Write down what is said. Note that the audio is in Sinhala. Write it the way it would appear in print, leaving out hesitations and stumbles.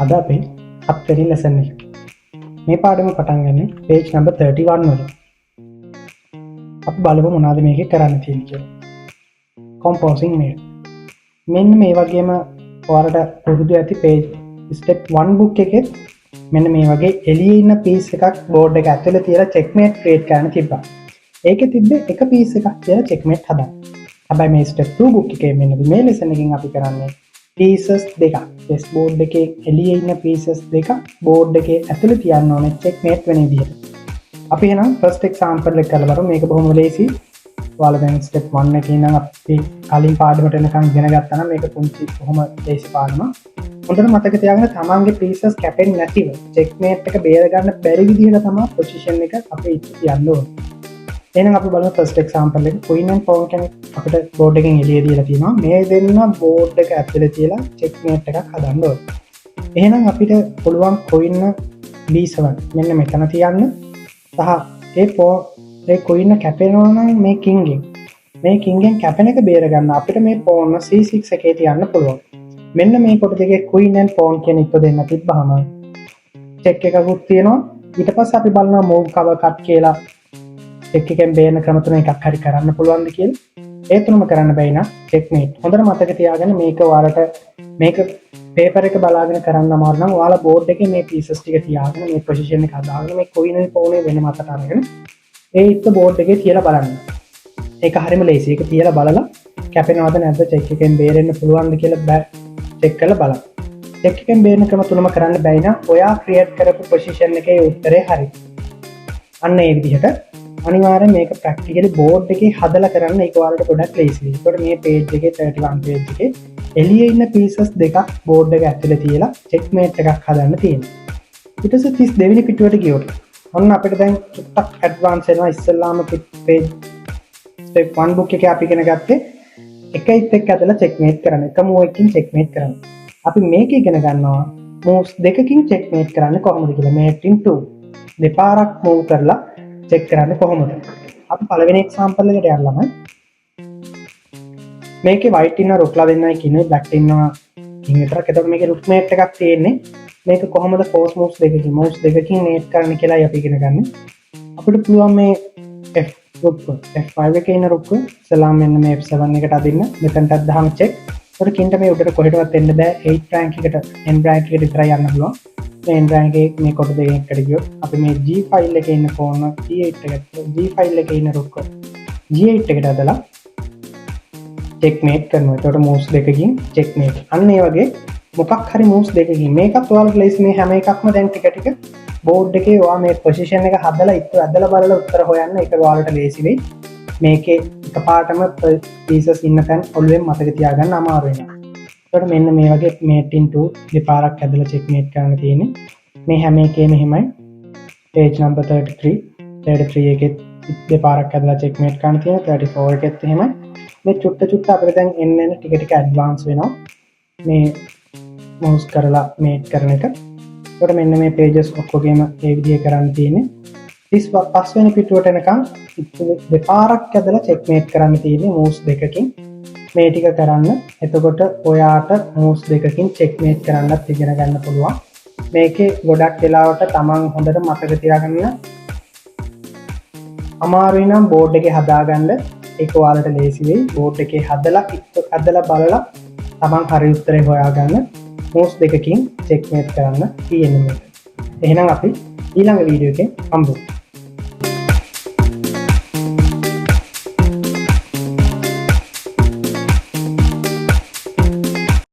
අද අපි 7 වෙනි ලෙසන් එක. මේ පාඩම පටන් ගන්නේ page number 31 වලින්. අපි බලමු මොනවද මේකේ කරන්න තියෙන්නේ කියලා. composing made. මෙන්න මේ වගේම ඔයාලට පුරුදු ඇති page step 1 book එකේ මෙන්න මේ වගේ එළියේ ඉන්න piece එකක් board එක ඇතුලේ තියලා checkmate create කරන්න තිබ්බා. ඒකේ තිබ්බේ එක piece එකක් තියලා checkmate හදන්න. හැබැයි මේ step 2 book එකේ මෙන්න මේ lesson එකකින් අපි කරන්නේ pieces දෙකක්. chess board එකේ එළියේ ඉන්න pieces දෙකක් board එකේ ඇතුලේ තියන්න ඕනේ checkmate වෙන විදිහට. අපි එහෙනම් first example එක කරලා බලමු. මේක බොහොම ලේසි. ඔයාලා දැන් step 1 එකේ ඉඳන් අපි කලින් පාඩමට එනකන් ඉගෙන ගත්තා නම් මේක පුංචි කොහොම ලේසි පාඩමක්. හොඳට මතක තියාගන්න තමන්ගේ pieces කැපෙන්නේ නැතිව checkmate එක බේර ගන්න බැරි විදිහට තමයි position එක අපි තියන්න ඕනේ. එහෙනම් අපි බලමු first example එක. queen and pawn කෙනෙක් අපිට board එකෙන් එළිය දීලා තියෙනවා. මේ දෙන්න board එක ඇතුලේ තියලා checkmate එකක් හදන්න ඕනේ. එහෙනම් අපිට පුළුවන් queen b7 මෙන්න මෙතන තියන්න. සහ ඒ queen කැපෙනවා නම් මේ king එකෙන් කැපෙන එක බේර ගන්න අපිට මේ pawn c6 එකේ තියන්න පුළුවන්. මෙන්න මේ කොට දෙකේ queen and pawn කියන එක දෙන්න තිබ්බහම check එකකුත් තියෙනවා. ඊට පස්සේ අපි බලනවා move cover cut කියලා check එකෙන් බේරන ක්‍රම තුන එකක් හරි කරන්න පුළුවන්ද කියලා. ඒ තුනම කරන්න බැයි නම් checkmate. හොඳට මතක තියාගන්න මේක ඔයාලට මේක paper එක බලාගෙන කරන්න අමාරු නම් ඔයාලා board එකේ මේ pieces ටික තියාගෙන මේ position එක හදාගෙන මේ queen and pawn වෙන මතට අරගෙන ඒ ඉත්ත board එකේ තියලා බලන්න. ඒක හරියම ලේසි. ඒක තියලා බලලා කැපෙනවද නැද්ද check එකෙන් බේරෙන්න පුළුවන්ද කියලා check කරලා බලන්න. check එකෙන් බේරන ක්‍රම තුනම කරන්න බැයි නම් ඔයා create කරපු position එකේ උත්තරේ හරි. අන්න ඒ විදිහට අනිවාර්යෙන් මේක practically board එකේ හදලා කරන්න ඒක ඔයාලට ගොඩක් ලේසියි. ඒකට මේ page එකේ 31 page එකේ එළියේ ඉන්න pieces දෙකක් board එක ඇතුලේ තියලා checkmate එකක් හදන්න තියෙනවා. ඊට පස්සේ 32 වෙනි පිටුවට ගියොත් ඔන්න අපිට දැන් චුට්ටක් ඇඩ්වාන්ස් වෙනවා. ඉස්සෙල්ලාම page step 1 book එකේ අපි ඉගෙන ගත්තේ එකයිත් එක්ක ඇදලා checkmate කරන්න. එක move එකකින් checkmate කරන්න. අපි මේක ඉගෙන ගන්නවා moves දෙකකින් checkmate කරන්න කොහොමද කියලා. mate in 2 දෙපාරක් move කරලා check කරන්න කොහොමද? අපි පළවෙනි example එකට යන්නම මේකේ white ඉන්න rookලා දෙන්නයි කියන්නේ black ඉන්නවා king විතරක්. එතකොට මේකේ rook mate එකක් තියෙන්නේ. මේක කොහොමද force moves දෙකකින් mate කරන්න කියලායි අපි ඉගෙන ගන්න. අපිට පුළුවන් මේ f5 එකේ ඉන්න rook ඉස්සලාම මෙන්න මේ f7 එකට අදින්න. මෙතනට අදහම check. ඒකට කින්ට මේ උඩට කොහෙටවත් එන්න බෑ. 8 rank එකට n rank එකට විතරයි යන්න පුළුවන්. මේ n rank එකේ මේ කොට දෙකකට ගියොත් අපි මේ g file එකේ ඉන්න pawn c8 එකට g file එකේ ඉන්න rook g8 එකට අදලා checkmate කරනවා. ඒකට moves දෙකකින් checkmate. අන්න ඒ වගේ මොකක් හරි moves දෙකකින් මේකත් ඔයාලට ලේසි. මේ හැම එකක්ම දැන් ටික ටික board එකේ ඔයා මේ position එක හදලා ඇදලා බලලා උත්තර හොයන්න. ඒක ඔයාලට ලේසි වෙයි. මේකේ එකපාරටම pieces ඉන්න තැන් ඔළුවෙන් මතක තියාගන්න අමාරු වෙනවා. ඒකට මෙන්න මේ වගේ mate in 2 දෙපාරක් ඇදලා checkmate කරන්න තියෙන්නේ. මේ හැම එකේම එහෙමයි. page number 33 එකේ දෙපාරක් ඇදලා checkmate කරන්න තියෙනවා. 34 එකෙත් එහෙමයි. මේ චුට්ට අපිට දැන් එන්න ටික ටික ඇඩ්වාන්ස් වෙනවා. මේ mouse කරලා mate කරන එක. ඒකට මෙන්න මේ pages ඔක්කොගෙම ඒ විදිහේ කරන්න තියෙන්නේ. 35 වෙනි පිටුවට එනකන් දෙපාරක් ඇදලා checkmate කරන්න තියෙන්නේ moves දෙකකින්. මේ ටික කරන්න. එතකොට ඔයාට moves දෙකකින් checkmate කරන්නත් ඉගෙන ගන්න පුළුවන්. මේකේ ගොඩක් වෙලාවට තමන් හොඳට මතක තියාගන්න අමාරුයි නම් board එකේ හදාගන්න ඒක ඔයාලට ලේසි වෙයි. board එකේ හදලා බලලා තමන් හරි උත්තරේ හොයාගන්න moves දෙකකින් checkmate කරන්න තියෙන්නේ මේක. එහෙනම් අපි ඊළඟ වීඩියෝ එකේ හම්බෙමු.